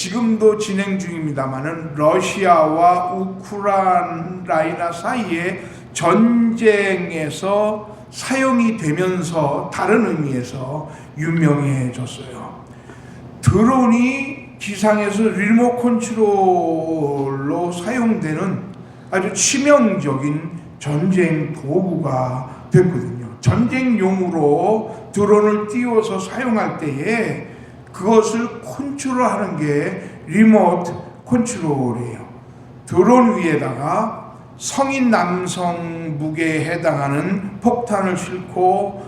지금도 진행 중입니다만은 러시아와 우크라이나 사이의 전쟁에서 사용이 되면서 다른 의미에서 유명해졌어요. 드론이 기상에서 리모트 컨트롤로 사용되는 아주 치명적인 전쟁 도구가 됐거든요. 전쟁용으로 드론을 띄워서 사용할 때에 그것을 컨트롤하는 게 리모트 컨트롤이에요. 드론 위에다가 성인 남성 무게에 해당하는 폭탄을 싣고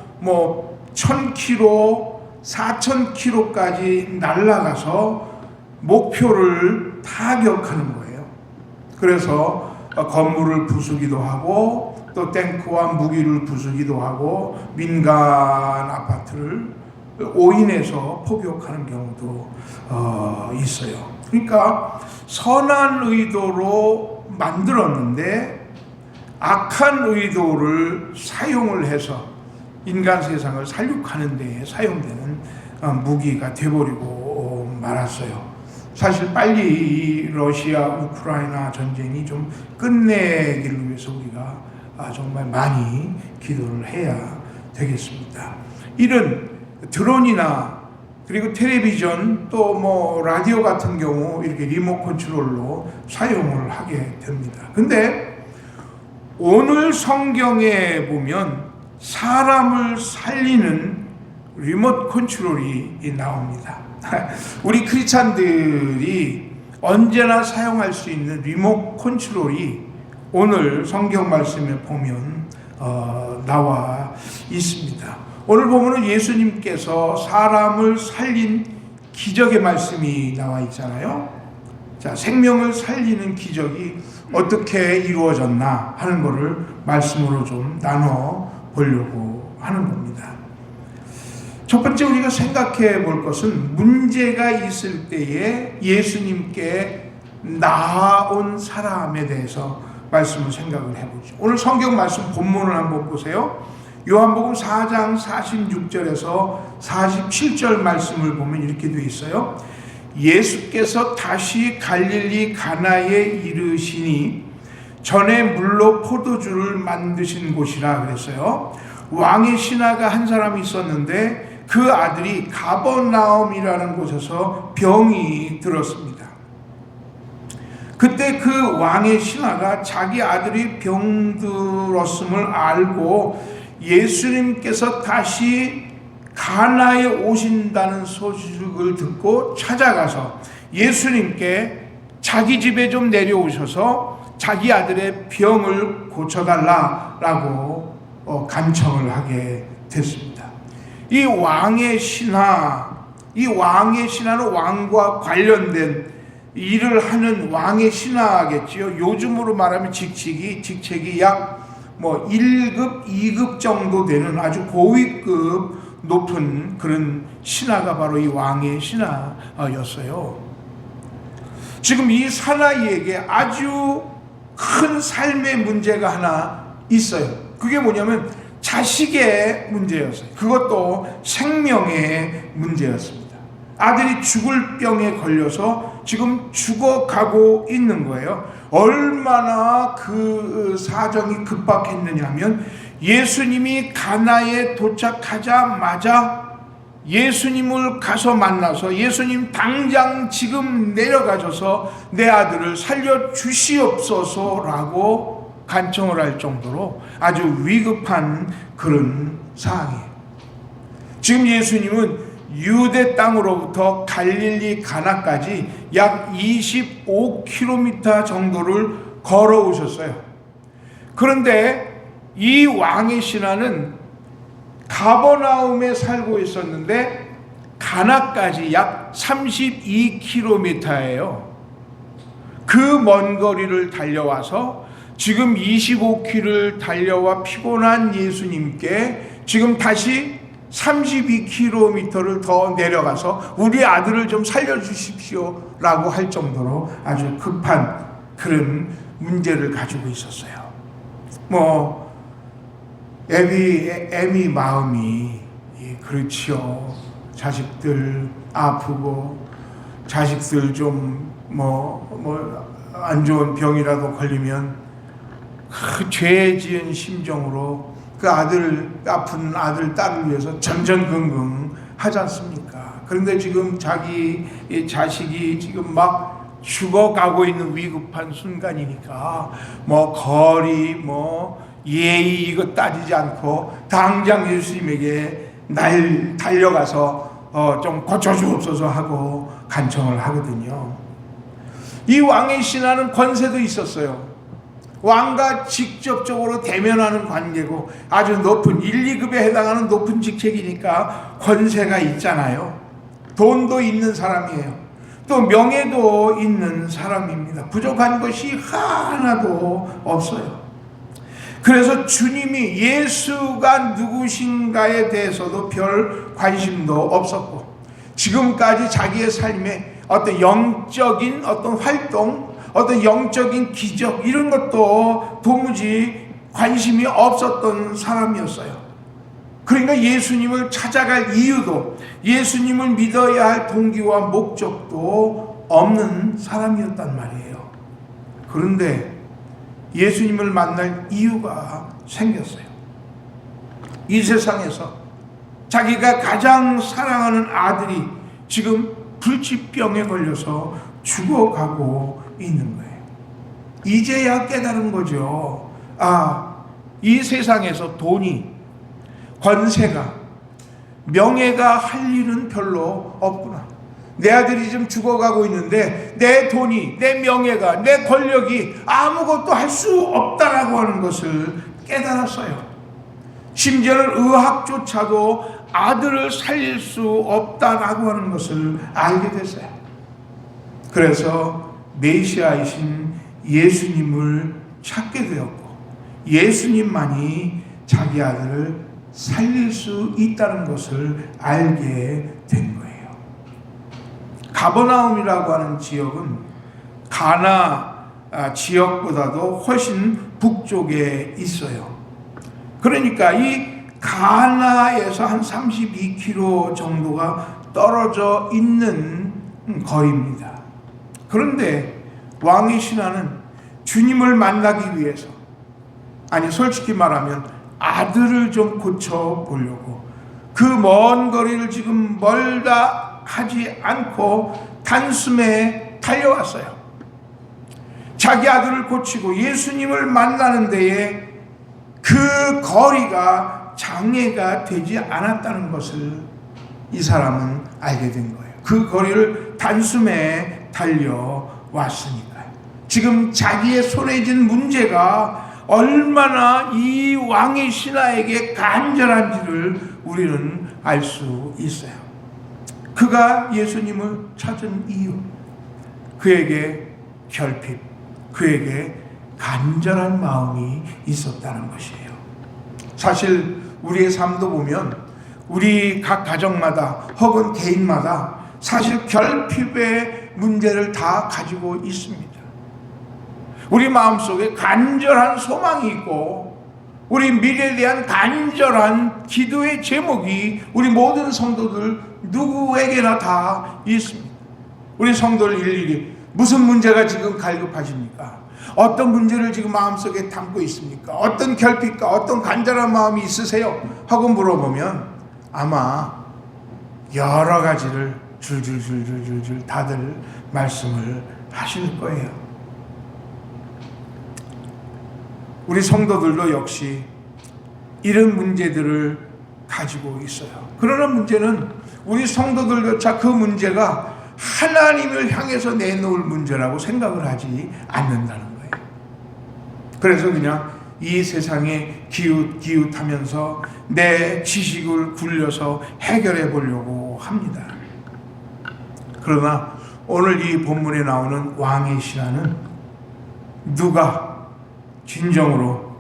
1000km, 4000km까지 날아가서 목표를 타격하는 거예요. 그래서 건물을 부수기도 하고 또 탱크와 무기를 부수기도 하고 민간 아파트를 오인해서 포격하는 경우도 있어요. 그러니까 선한 의도로 만들었는데 악한 의도를 사용을 해서 인간 세상을 살육하는 데에 사용되는 무기가 되어버리고 말았어요. 사실 빨리 이 러시아 우크라이나 전쟁이 좀 끝내기를 위해서 우리가 정말 많이 기도를 해야 되겠습니다. 이런 드론이나 그리고 텔레비전 또 라디오 같은 경우 이렇게 리모트 컨트롤로 사용을 하게 됩니다. 근데 오늘 성경에 보면 사람을 살리는 리모트 컨트롤이 나옵니다. 우리 크리스찬들이 언제나 사용할 수 있는 리모트 컨트롤이 오늘 성경 말씀에 보면 나와 있습니다. 오늘 보면은 예수님께서 사람을 살린 기적의 말씀이 나와 있잖아요. 자, 생명을 살리는 기적이 어떻게 이루어졌나 하는 것을 말씀으로 좀 나눠 보려고 하는 겁니다. 첫 번째 우리가 생각해 볼 것은 문제가 있을 때에 예수님께 나아온 사람에 대해서 말씀을 생각을 해보죠. 오늘 성경 말씀 본문을 한번 보세요. 요한복음 4장 46절에서 47절 말씀을 보면 이렇게 되어 있어요. 예수께서 다시 갈릴리 가나에 이르시니 전에 물로 포도주를 만드신 곳이라 그랬어요. 왕의 신하가 한 사람이 있었는데 그 아들이 가버나움이라는 곳에서 병이 들었습니다. 그때 그 왕의 신하가 자기 아들이 병들었음을 알고 예수님께서 다시 가나에 오신다는 소식을 듣고 찾아가서 예수님께 자기 집에 좀 내려오셔서 자기 아들의 병을 고쳐달라라고 간청을 하게 됐습니다. 이 왕의 신하는 왕과 관련된 일을 하는 왕의 신하겠지요. 요즘으로 말하면 직책이 약 1급, 2급 정도 되는 아주 고위급 높은 그런 신하가 바로 이 왕의 신하였어요. 지금 이 사나이에게 아주 큰 삶의 문제가 하나 있어요. 그게 뭐냐면 자식의 문제였어요. 그것도 생명의 문제였습니다. 아들이 죽을 병에 걸려서 지금 죽어가고 있는 거예요. 얼마나 그 사정이 급박했느냐면 예수님이 가나에 도착하자마자 예수님을 가서 만나서 예수님 당장 지금 내려가셔서 내 아들을 살려주시옵소서라고 간청을 할 정도로 아주 위급한 그런 상황이에요. 지금 예수님은 유대 땅으로부터 갈릴리 가나까지 약 25km 정도를 걸어오셨어요. 그런데 이 왕의 신하는 가버나움에 살고 있었는데 가나까지 약 32km예요. 그 먼 거리를 달려와서 지금 25km를 달려와 피곤한 예수님께 지금 다시 32km를 더 내려가서 우리 아들을 좀 살려주십시오 라고 할 정도로 아주 급한 그런 문제를 가지고 있었어요. 애미 마음이 그렇지요. 자식들 아프고 자식들 좀 안 좋은 병이라도 걸리면 그 죄 지은 심정으로 그 아픈 아들, 딸을 위해서 전전긍긍 하지 않습니까? 그런데 지금 자기 자식이 지금 막 죽어가고 있는 위급한 순간이니까 거리 예의 이거 따지지 않고 당장 예수님에게 달려가서 좀 고쳐주옵소서 하고 간청을 하거든요. 이 왕의 신하는 권세도 있었어요. 왕과 직접적으로 대면하는 관계고 아주 높은 1, 2급에 해당하는 높은 직책이니까 권세가 있잖아요. 돈도 있는 사람이에요. 또 명예도 있는 사람입니다. 부족한 것이 하나도 없어요. 그래서 주님이 예수가 누구신가에 대해서도 별 관심도 없었고 지금까지 자기의 삶에 어떤 영적인 어떤 활동, 어떤 영적인 기적 이런 것도 도무지 관심이 없었던 사람이었어요. 그러니까 예수님을 찾아갈 이유도 예수님을 믿어야 할 동기와 목적도 없는 사람이었단 말이에요. 그런데 예수님을 만날 이유가 생겼어요. 이 세상에서 자기가 가장 사랑하는 아들이 지금 불치병에 걸려서 죽어가고 있는 거예요. 이제야 깨달은 거죠. 이 세상에서 돈이, 권세가, 명예가 할 일은 별로 없구나. 내 아들이 지금 죽어가고 있는데 내 돈이, 내 명예가, 내 권력이 아무것도 할 수 없다라고 하는 것을 깨달았어요. 심지어는 의학조차도 아들을 살릴 수 없다라고 하는 것을 알게 됐어요. 그래서 메시아이신 예수님을 찾게 되었고 예수님만이 자기 아들을 살릴 수 있다는 것을 알게 된 거예요. 가버나움이라고 하는 지역은 가나 지역보다도 훨씬 북쪽에 있어요. 그러니까 이 가나에서 한 32km 정도가 떨어져 있는 거리입니다. 그런데 왕의 신하는 주님을 만나기 위해서, 솔직히 말하면 아들을 좀 고쳐보려고 그 먼 거리를 지금 멀다 하지 않고 단숨에 달려왔어요. 자기 아들을 고치고 예수님을 만나는 데에 그 거리가 장애가 되지 않았다는 것을 이 사람은 알게 된 거예요. 그 거리를 단숨에 달려왔으니까요. 지금 자기의 손에 쥔 문제가 얼마나 이 왕의 신하에게 간절한지를 우리는 알 수 있어요. 그가 예수님을 찾은 이유, 그에게 결핍, 그에게 간절한 마음이 있었다는 것이에요. 사실 우리의 삶도 보면 우리 각 가정마다 혹은 개인마다 사실 결핍의 문제를 다 가지고 있습니다. 우리 마음속에 간절한 소망이 있고 우리 미래에 대한 간절한 기도의 제목이 우리 모든 성도들 누구에게나 다 있습니다. 우리 성도들 일일이 무슨 문제가 지금 갈급하십니까? 어떤 문제를 지금 마음속에 담고 있습니까? 어떤 결핍과 어떤 간절한 마음이 있으세요? 하고 물어보면 아마 여러 가지를 줄줄줄줄줄 다들 말씀을 하실 거예요. 우리 성도들도 역시 이런 문제들을 가지고 있어요. 그러나 문제는 우리 성도들조차 그 문제가 하나님을 향해서 내놓을 문제라고 생각을 하지 않는다는 거예요. 그래서 그냥 이 세상에 기웃하면서 내 지식을 굴려서 해결해 보려고 합니다. 그러나 오늘 이 본문에 나오는 왕의 신하는 누가 진정으로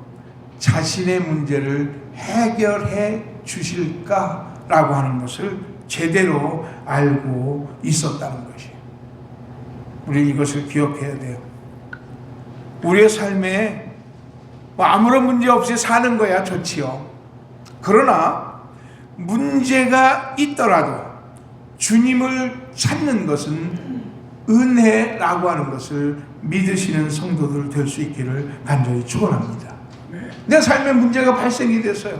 자신의 문제를 해결해 주실까라고 하는 것을 제대로 알고 있었다는 것이에요. 우리 이것을 기억해야 돼요. 우리의 삶에 아무런 문제 없이 사는 거야 좋지요. 그러나 문제가 있더라도 주님을 찾는 것은 은혜라고 하는 것을 믿으시는 성도들 될 수 있기를 간절히 축원합니다. 내 삶에 문제가 발생이 됐어요.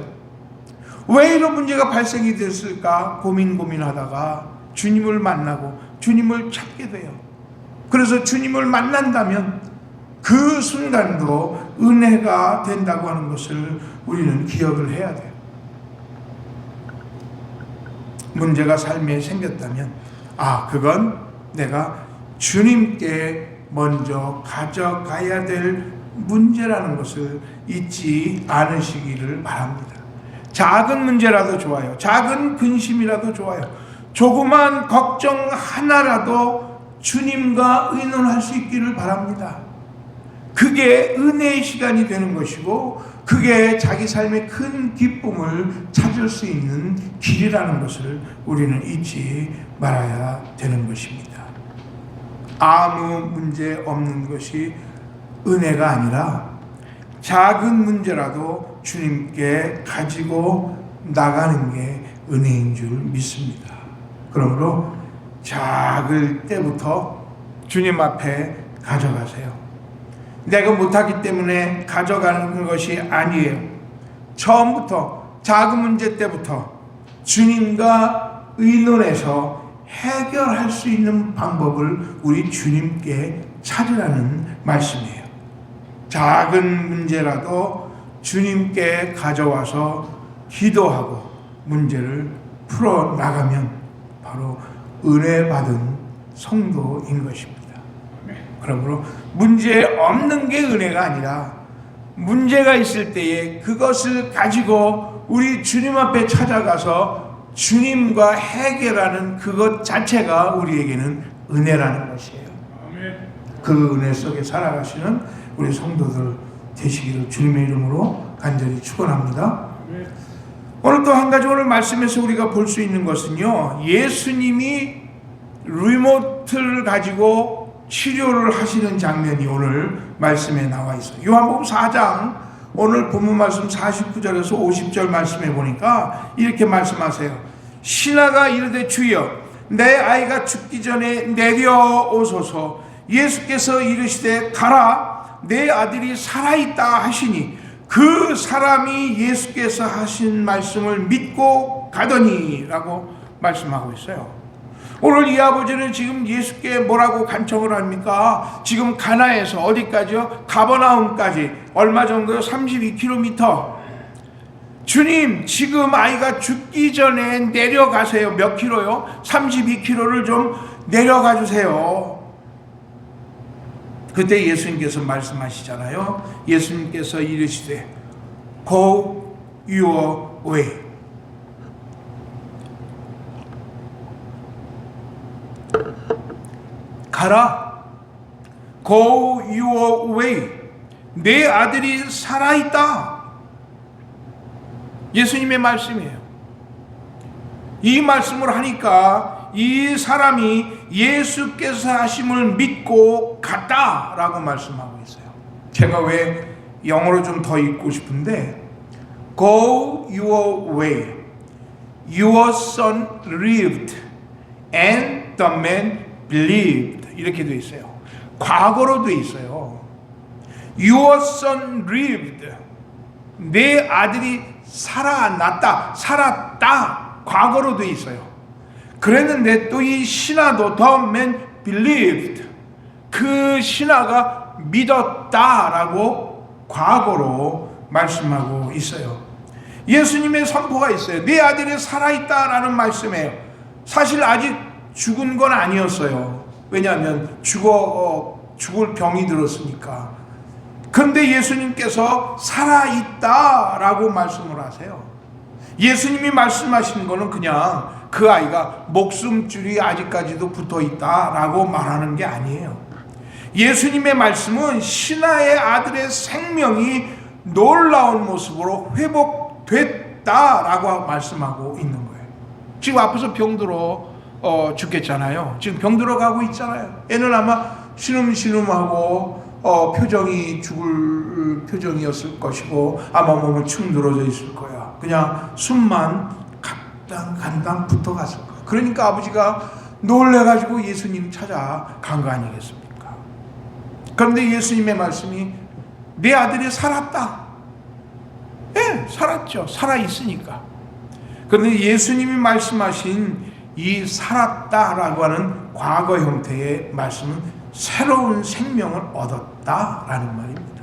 왜 이런 문제가 발생이 됐을까 고민하다가 주님을 만나고 주님을 찾게 돼요. 그래서 주님을 만난다면 그 순간도 은혜가 된다고 하는 것을 우리는 기억을 해야 돼요. 문제가 삶에 생겼다면 그건 내가 주님께 먼저 가져가야 될 문제라는 것을 잊지 않으시기를 바랍니다. 작은 문제라도 좋아요. 작은 근심이라도 좋아요. 조그만 걱정 하나라도 주님과 의논할 수 있기를 바랍니다. 그게 은혜의 시간이 되는 것이고 그게 자기 삶의 큰 기쁨을 찾을 수 있는 길이라는 것을 우리는 잊지 말아야 되는 것입니다. 아무 문제 없는 것이 은혜가 아니라 작은 문제라도 주님께 가지고 나가는 게 은혜인 줄 믿습니다. 그러므로 작을 때부터 주님 앞에 가져가세요. 내가 못하기 때문에 가져가는 것이 아니에요. 처음부터 작은 문제 때부터 주님과 의논해서 해결할 수 있는 방법을 우리 주님께 찾으라는 말씀이에요. 작은 문제라도 주님께 가져와서 기도하고 문제를 풀어나가면 바로 은혜 받은 성도인 것입니다. 그러므로 문제 없는 게 은혜가 아니라 문제가 있을 때에 그것을 가지고 우리 주님 앞에 찾아가서 주님과 해결하는 그것 자체가 우리에게는 은혜라는 것이에요. 그 은혜 속에 살아가시는 우리 성도들 되시기를 주님의 이름으로 간절히 축원합니다. 오늘 또 한 가지 오늘 말씀에서 우리가 볼 수 있는 것은요, 예수님이 리모트를 가지고 치료를 하시는 장면이 오늘 말씀에 나와 있어요. 요한복음 4장 오늘 본문 말씀 49절에서 50절 말씀에 보니까 이렇게 말씀하세요. 신하가 이르되 주여 내 아이가 죽기 전에 내려오소서. 예수께서 이르시되 가라 내 아들이 살아있다 하시니 그 사람이 예수께서 하신 말씀을 믿고 가더니 라고 말씀하고 있어요. 오늘 이 아버지는 지금 예수께 뭐라고 간청을 합니까? 지금 가나에서 어디까지요? 가버나움까지 얼마 정도요? 32km. 주님 지금 아이가 죽기 전에 내려가세요. 몇 킬로요? 32km를 좀 내려가 주세요. 그때 예수님께서 말씀하시잖아요. 예수님께서 이르시되 Go your way. 가라. Go your way. 내 아들이 살아있다. 예수님의 말씀이에요. 이 말씀을 하니까 이 사람이 예수께서 하심을 믿고 갔다라고 말씀하고 있어요. 제가 왜 영어로 좀 더 읽고 싶은데 Go your way. Your son lived and the man believed. 이렇게 돼 있어요. 과거로 돼 있어요. Your son lived. 내 아들이 살아났다, 살았다. 과거로 돼 있어요. 그랬는데 또 이 신하도 the man believed. 그 신하가 믿었다라고 과거로 말씀하고 있어요. 예수님의 선포가 있어요. 네 아들이 살아있다라는 말씀이에요. 사실 아직 죽은 건 아니었어요. 왜냐하면 죽을 병이 들었으니까. 그런데 예수님께서 살아있다라고 말씀을 하세요. 예수님이 말씀하시는 거는 그냥 그 아이가 목숨줄이 아직까지도 붙어있다라고 말하는 게 아니에요. 예수님의 말씀은 신하의 아들의 생명이 놀라운 모습으로 회복됐다라고 말씀하고 있는 거예요. 지금 앞에서 병들어 죽겠잖아요. 지금 병들어 가고 있잖아요. 애는 아마 신음신음하고 표정이 죽을 표정이었을 것이고 아마 몸은 축 늘어져 있을 거야. 그냥 숨만 간당 붙어갔을 거야. 그러니까 아버지가 놀래가지고 예수님 찾아간 거 아니겠습니까? 그런데 예수님의 말씀이 내 아들이 살았다. 예, 살았죠. 살아있으니까. 그런데 예수님이 말씀하신 이 살았다라고 하는 과거 형태의 말씀은 새로운 생명을 얻었다라는 말입니다.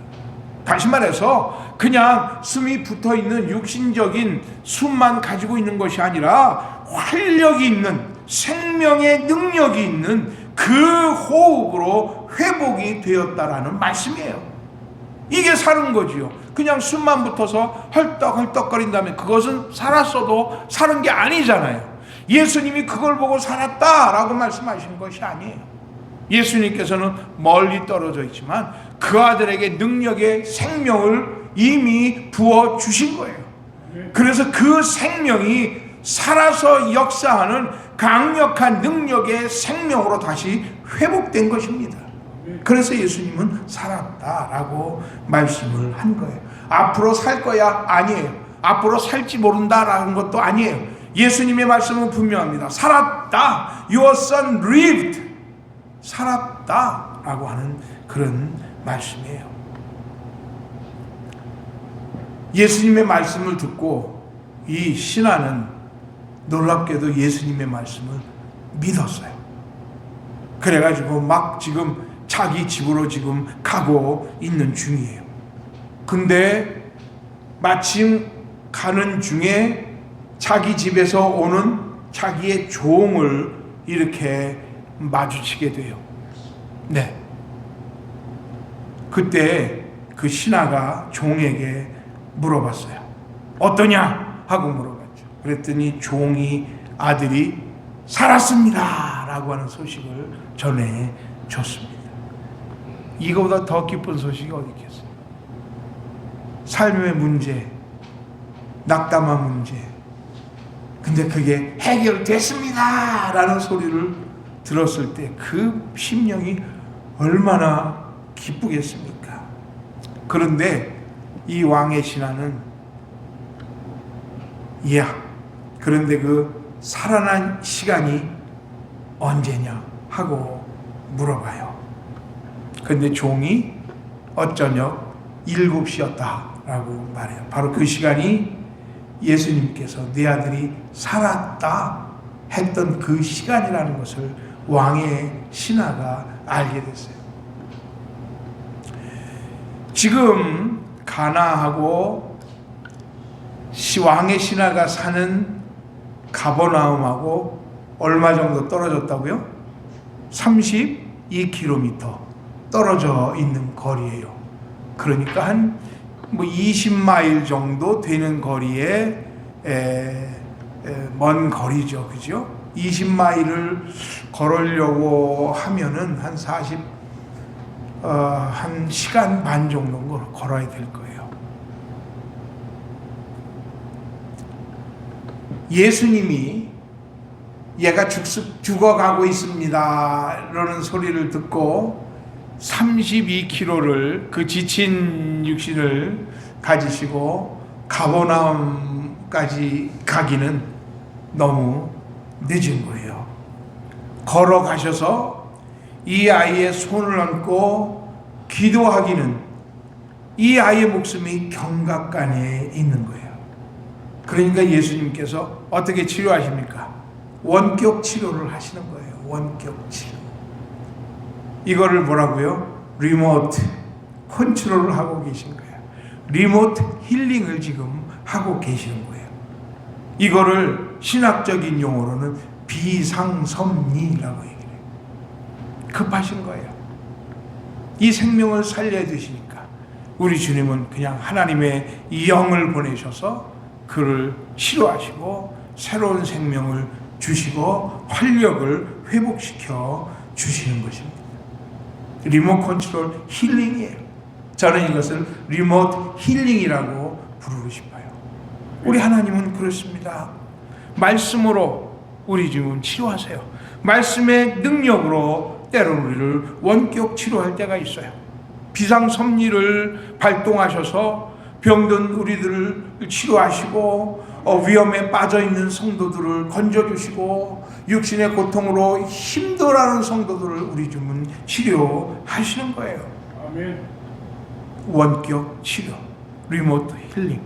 다시 말해서 그냥 숨이 붙어있는 육신적인 숨만 가지고 있는 것이 아니라 활력이 있는, 생명의 능력이 있는 그 호흡으로 회복이 되었다라는 말씀이에요. 이게 사는 거지요. 그냥 숨만 붙어서 헐떡헐떡거린다면 그것은 살았어도 사는 게 아니잖아요. 예수님이 그걸 보고 살았다라고 말씀하신 것이 아니에요. 예수님께서는 멀리 떨어져 있지만 그 아들에게 능력의 생명을 이미 부어주신 거예요. 그래서 그 생명이 살아서 역사하는 강력한 능력의 생명으로 다시 회복된 것입니다. 그래서 예수님은 살았다라고 말씀을 한 거예요. 앞으로 살 거야? 아니에요. 앞으로 살지 모른다라는 것도 아니에요. 예수님의 말씀은 분명합니다. 살았다. Your son lived. 살았다라고 하는 그런 말씀이에요. 예수님의 말씀을 듣고 이 신하는 놀랍게도 예수님의 말씀을 믿었어요. 그래가지고 막 지금 자기 집으로 지금 가고 있는 중이에요. 근데 마침 가는 중에 자기 집에서 오는 자기의 종을 이렇게 마주치게 돼요. 네. 그때 그 신하가 종에게 물어봤어요. 어떠냐? 하고 물어봤죠. 그랬더니 종이 아들이 살았습니다 라고 하는 소식을 전해줬습니다. 이거보다 더 기쁜 소식이 어디 있겠어요? 삶의 문제, 낙담한 문제, 근데 그게 해결됐습니다 라는 소리를 들었을 때 그 심령이 얼마나 기쁘겠습니까? 그런데 이 왕의 신하는 그런데 그 살아난 시간이 언제냐 하고 물어봐요. 그런데 종이 어쩌녁 7시였다라고 말해요. 바로 그 시간이 예수님께서 내 아들이 살았다 했던 그 시간이라는 것을 왕의 신하가 알게 됐어요. 지금 가나하고 왕의 신하가 사는 가버나움하고 얼마 정도 떨어졌다고요? 32km 떨어져 있는 거리예요. 그러니까 한 20마일 정도 되는 거리에 먼 거리죠. 그죠? 20마일을 걸으려고 하면은 한 1시간 반 정도 걸어야 될 거예요. 예수님이 얘가 죽어가고 있습니다 라는 소리를 듣고 32km를 그 지친 육신을 가지시고 가버나움까지 가기는 너무 늦은 거예요. 걸어가셔서 이 아이의 손을 얹고 기도하기는 이 아이의 목숨이 경각간에 있는 거예요. 그러니까 예수님께서 어떻게 치료하십니까? 원격 치료를 하시는 거예요. 원격 치료. 이거를 뭐라고요? 리모트 컨트롤을 하고 계신 거예요. 리모트 힐링을 지금 하고 계시는 거예요. 이거를 신학적인 용어로는 비상섭리라고 얘기해요. 급하신 거예요. 이 생명을 살려야 되시니까 우리 주님은 그냥 하나님의 영을 보내셔서 그를 치료하시고 새로운 생명을 주시고 활력을 회복시켜 주시는 것입니다. 리모트 컨트롤 힐링이에요. 저는 이것을 리모트 힐링이라고 부르고 싶어요. 우리 하나님은 그렇습니다. 말씀으로 우리 지금 치료하세요. 말씀의 능력으로 때로는 우리를 원격 치료할 때가 있어요. 비상섭리를 발동하셔서 병든 우리들을 치료하시고 위험에 빠져 있는 성도들을 건져주시고 육신의 고통으로 힘들어하는 성도들을 우리 주님은 치료하시는 거예요. 아멘. 원격 치료, 리모트 힐링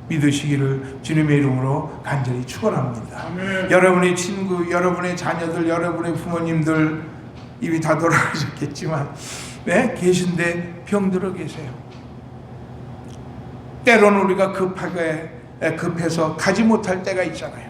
믿으시기를 주님의 이름으로 간절히 축원합니다. 아멘. 여러분의 친구, 여러분의 자녀들, 여러분의 부모님들 이미 다 돌아가셨겠지만 계신데 병들어 계세요. 때로는 우리가 급해서 가지 못할 때가 있잖아요.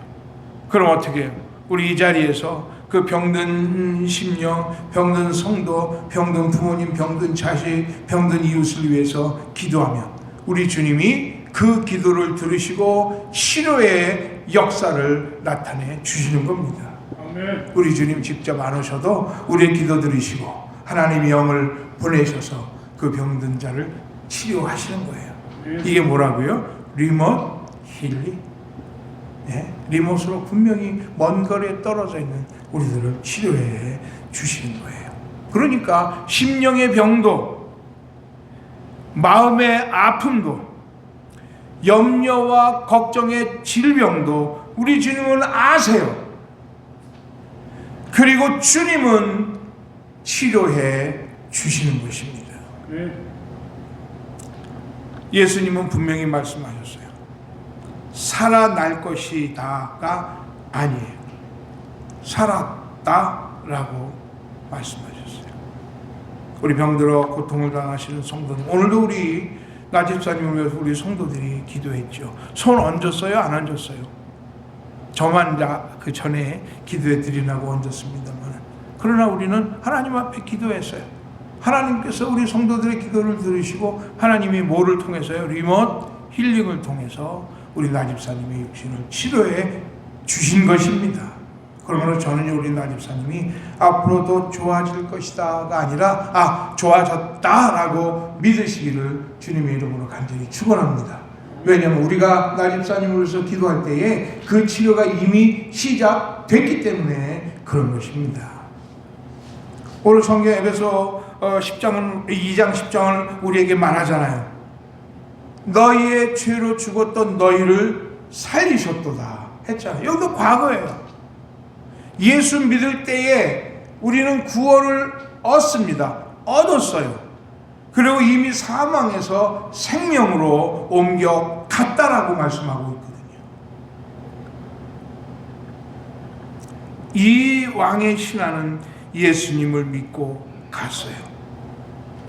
그럼 어떻게 해요? 우리 이 자리에서 그 병든 심령, 병든 성도, 병든 부모님, 병든 자식, 병든 이웃을 위해서 기도하면 우리 주님이 그 기도를 들으시고 치료의 역사를 나타내 주시는 겁니다. 아멘. 우리 주님 직접 안 오셔도 우리의 기도 들으시고 하나님의 영을 보내셔서 그 병든 자를 치료하시는 거예요. 이게 뭐라고요? 리모트 힐링. 리모트로 분명히 먼 거리에 떨어져 있는 우리들을 치료해 주시는 거예요. 그러니까 심령의 병도, 마음의 아픔도, 염려와 걱정의 질병도 우리 주님은 아세요. 그리고 주님은 치료해 주시는 것입니다. 예수님은 분명히 말씀하셨어요. 살아날 것이다가 아니에요. 살았다라고 말씀하셨어요. 우리 병들어 고통을 당하시는 성도님, 오늘도 우리 나집사님을 위해서 우리 성도들이 기도했죠. 손 얹었어요? 안 얹었어요? 저만 그 전에 기도해 드리라고 얹었습니다만, 그러나 우리는 하나님 앞에 기도했어요. 하나님께서 우리 성도들의 기도를 들으시고 하나님이 뭐를 통해서요? 리모트 힐링을 통해서 우리 나집사님의 육신을 치료해 주신 것입니다. 그러므로 저는 우리 나집사님이 앞으로도 좋아질 것이다가 아니라 좋아졌다라고 믿으시기를 주님의 이름으로 간절히 축원합니다. 왜냐하면 우리가 나집사님을 위해서 기도할 때에 그 치료가 이미 시작됐기 때문에 그런 것입니다. 오늘 성경 에베소 2장 10장을 우리에게 말하잖아요. 너희의 죄로 죽었던 너희를 살리셨도다 했잖아요. 여기도 과거예요. 예수 믿을 때에 우리는 구원을 얻었어요. 그리고 이미 사망에서 생명으로 옮겨갔다라고 말씀하고 있거든요. 이 왕의 신하는 예수님을 믿고 갔어요.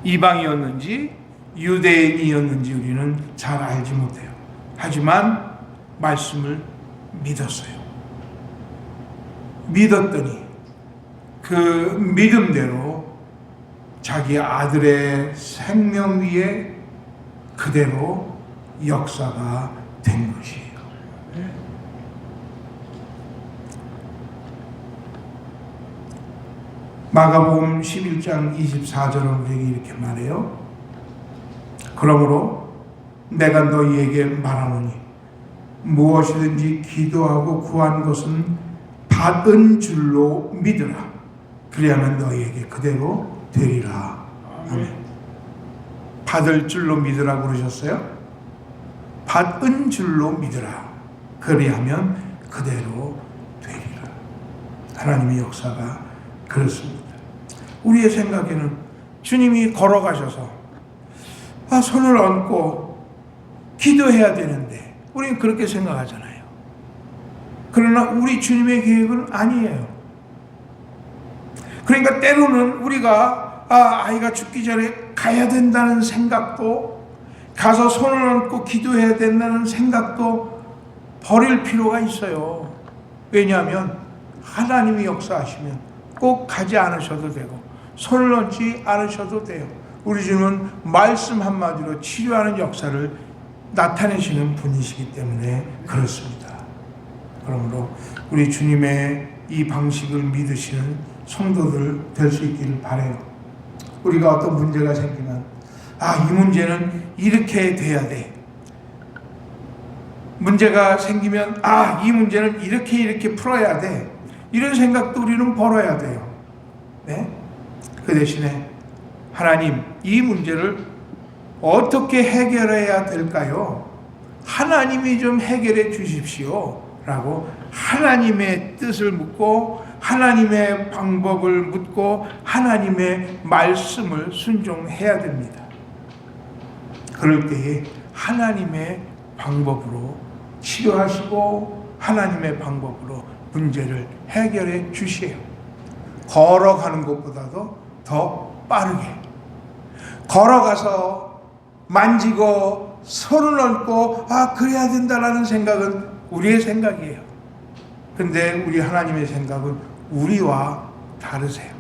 이방이었는지 유대인이었는지 우리는 잘 알지 못해요. 하지만 말씀을 믿었어요. 믿었더니 그 믿음대로 자기 아들의 생명 위에 그대로 역사가 된 것이에요. 마가복음 11장 24절은 우리에게 이렇게 말해요. 그러므로 내가 너희에게 말하노니 무엇이든지 기도하고 구한 것은 받은 줄로 믿으라. 그리하면 너희에게 그대로 되리라. 아멘. 받을 줄로 믿으라고 그러셨어요? 받은 줄로 믿으라. 그리하면 그대로 되리라. 하나님의 역사가 그렇습니다. 우리의 생각에는 주님이 걸어가셔서 손을 얹고 기도해야 되는데 우리는 그렇게 생각하잖아요. 그러나 우리 주님의 계획은 아니에요. 그러니까 때로는 우리가 아이가 죽기 전에 가야 된다는 생각도, 가서 손을 얹고 기도해야 된다는 생각도 버릴 필요가 있어요. 왜냐하면 하나님이 역사하시면 꼭 가지 않으셔도 되고 손을 얹지 않으셔도 돼요. 우리 주님은 말씀 한마디로 치료하는 역사를 나타내시는 분이시기 때문에 그렇습니다. 그러므로 우리 주님의 이 방식을 믿으시는 성도들 될 수 있기를 바라요. 우리가 어떤 문제가 생기면 이 문제는 이렇게 돼야 돼. 문제가 생기면 이 문제는 이렇게 풀어야 돼. 이런 생각도 우리는 벌어야 돼요. 네? 그 대신에 하나님, 이 문제를 어떻게 해결해야 될까요? 하나님이 좀 해결해 주십시오 라고 하나님의 뜻을 묻고 하나님의 방법을 묻고 하나님의 말씀을 순종해야 됩니다. 그럴 때에 하나님의 방법으로 치료하시고 하나님의 방법으로 문제를 해결해 주세요. 걸어가는 것보다도 더 빠르게 걸어가서 만지고 손을 얹고 그래야 된다라는 생각은 우리의 생각이에요. 근데 우리 하나님의 생각은 우리와 다르세요.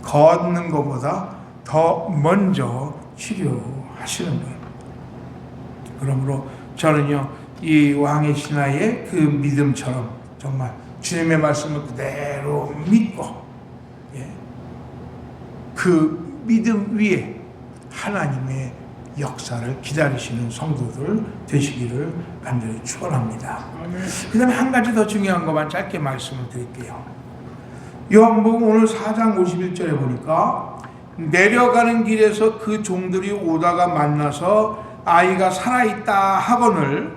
걷는 것보다 더 먼저 치료하시는 거예요. 그러므로 저는요, 이 왕의 신하의 그 믿음처럼 정말 주님의 말씀을 그대로 믿고 그 믿음 위에 하나님의 역사를 기다리시는 성도들 되시기를 간절히 축원합니다. 그 다음에 한 가지 더 중요한 것만 짧게 말씀을 드릴게요. 요한복음 오늘 4장 51절에 보니까 내려가는 길에서 그 종들이 오다가 만나서 아이가 살아있다 하거늘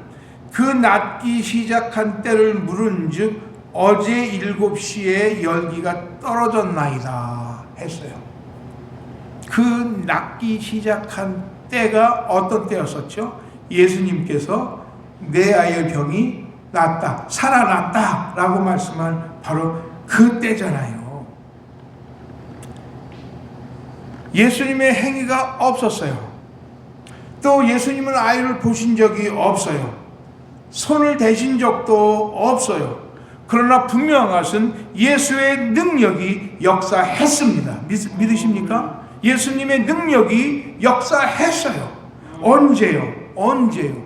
그 낫기 시작한 때를 물은즉 어제 7시에 열기가 떨어졌나이다 했어요. 그 낫기 시작한 때가 어떤 때였었죠? 예수님께서 내 아이의 병이 낫다, 살아났다 라고 말씀한 바로 그 때잖아요. 예수님의 행위가 없었어요. 또 예수님은 아이를 보신 적이 없어요. 손을 대신 적도 없어요. 그러나 분명한 것은 예수의 능력이 역사했습니다. 믿으십니까? 예수님의 능력이 역사했어요. 언제요?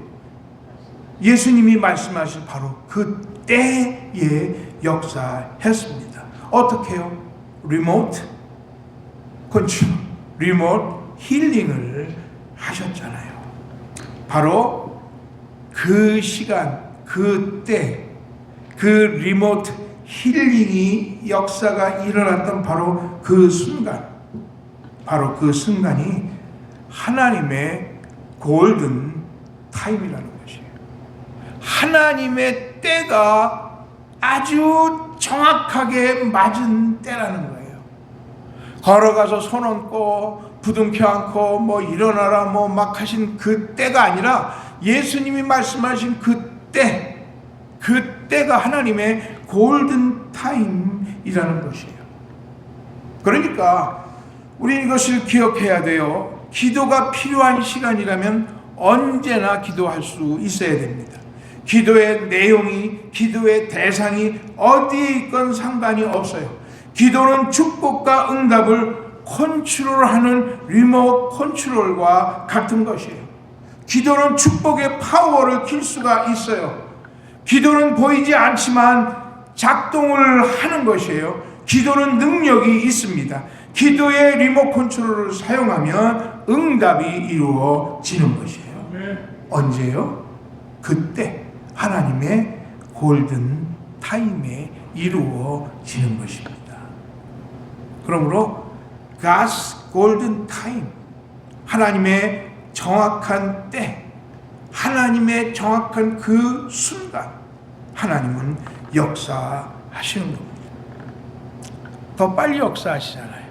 예수님이 말씀하신 바로 그 때에 역사했습니다. 어떻게요? 리모트 컨트롤, 리모트 힐링을 하셨잖아요. 바로 그 시간, 그 때, 그 리모트 힐링이 역사가 일어났던 바로 그 순간, 바로 그 순간이 하나님의 골든 타임이라는 것이에요. 하나님의 때가 아주 정확하게 맞은 때라는 거예요. 걸어가서 손 얹고 부둥켜 안고 일어나라 막 하신 그 때가 아니라 예수님이 말씀하신 그때가 하나님의 골든 타임이라는 것이에요. 그러니까 우리 이것을 기억해야 돼요. 기도가 필요한 시간이라면 언제나 기도할 수 있어야 됩니다. 기도의 내용이, 기도의 대상이 어디에 있건 상관이 없어요. 기도는 축복과 응답을 컨트롤하는 리모트 컨트롤과 같은 것이에요. 기도는 축복의 파워를 킬 수가 있어요. 기도는 보이지 않지만 작동을 하는 것이에요. 기도는 능력이 있습니다. 기도의 리모트 컨트롤을 사용하면 응답이 이루어지는 것이에요. 언제요? 그때 하나님의 골든 타임에 이루어지는 것입니다. 그러므로 God's golden time, 하나님의 정확한 때, 하나님의 정확한 그 순간 하나님은 역사하시는 겁니다. 더 빨리 역사하시잖아요.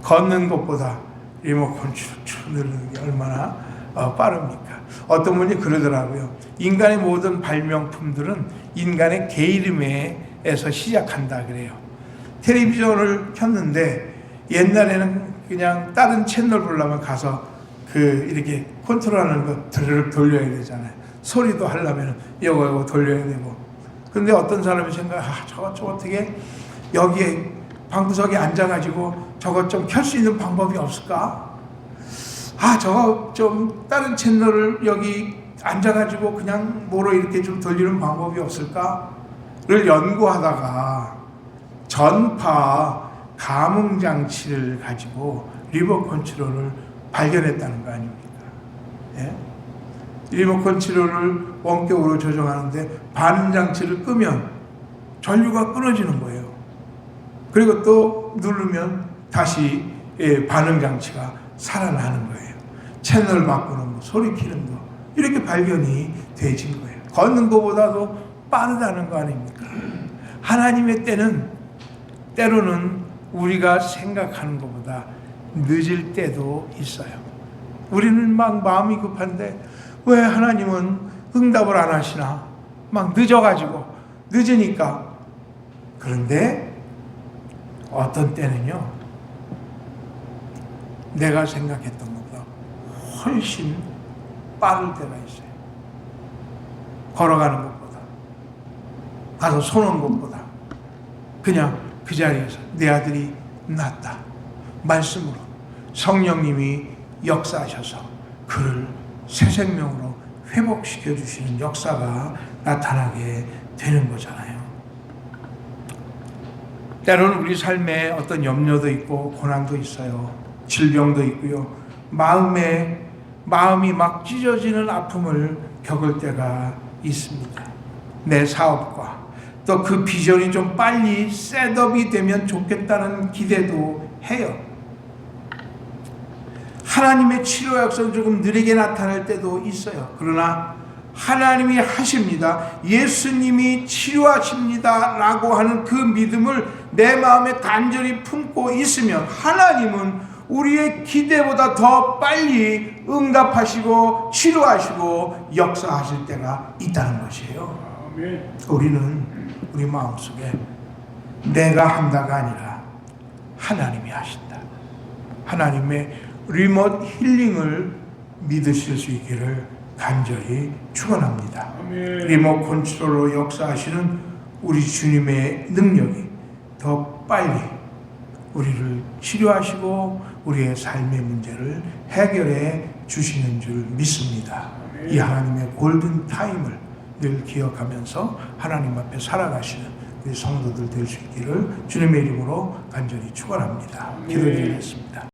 걷는 것보다 리모컨 쭉 누르는 게 얼마나 빠릅니까? 어떤 분이 그러더라고요. 인간의 모든 발명품들은 인간의 게으름에서 시작한다 그래요. 텔레비전을 켰는데 옛날에는 그냥 다른 채널 보려면 가서 이렇게 컨트롤하는 거 드르륵 돌려야 되잖아요. 소리도 하려면 이거 돌려야 되고. 근데 어떤 사람이 저거 어떻게 여기에 방구석에 앉아가지고 저것 좀 켤 수 있는 방법이 없을까? 저거 좀 다른 채널을 여기 앉아가지고 그냥 뭐로 이렇게 좀 돌리는 방법이 없을까?를 연구하다가 전파 감응장치를 가지고 리모트 컨트롤을 발견했다는 거 아닙니까? 예? 리모트 컨트롤을 원격으로 조정하는데 반응장치를 끄면 전류가 끊어지는 거예요. 그리고 또 누르면 다시 반응장치가 살아나는 거예요. 채널 바꾸는 거, 소리 키는 거 이렇게 발견이 되진 거예요. 걷는 것보다도 빠르다는 거 아닙니까? 하나님의 때는 때로는 우리가 생각하는 것보다 늦을 때도 있어요. 우리는 막 마음이 급한데 왜 하나님은 응답을 안 하시나? 막 늦으니까. 그런데 어떤 때는요, 내가 생각했던 것보다 훨씬 빠를 때가 있어요. 걸어가는 것보다, 가서 손온 것보다 그냥 그 자리에서 내 아들이 낫다 말씀으로 성령님이 역사하셔서 그를 새 생명으로 회복시켜 주시는 역사가 나타나게 되는 거잖아요. 때로는 우리 삶에 어떤 염려도 있고 고난도 있어요. 질병도 있고요. 마음이 막 찢어지는 아픔을 겪을 때가 있습니다. 내 사업과 또 그 비전이 좀 빨리 셋업이 되면 좋겠다는 기대도 해요. 하나님의 치료 역사는 조금 느리게 나타날 때도 있어요. 그러나 하나님이 하십니다, 예수님이 치료하십니다 라고 하는 그 믿음을 내 마음에 간절히 품고 있으면 하나님은 우리의 기대보다 더 빨리 응답하시고 치료하시고 역사하실 때가 있다는 것이에요. 우리는 우리 마음속에 내가 한다가 아니라 하나님이 하신다, 하나님의 리모트 힐링을 믿으실 수 있기를 간절히 축원합니다. 리모트 컨트롤로 역사하시는 우리 주님의 능력이 더 빨리 우리를 치료하시고 우리의 삶의 문제를 해결해 주시는 줄 믿습니다. 이 하나님의 골든 타임을 늘 기억하면서 하나님 앞에 살아가시는 우리 성도들 될 수 있기를 주님의 이름으로 간절히 축원합니다. 기도드리겠습니다.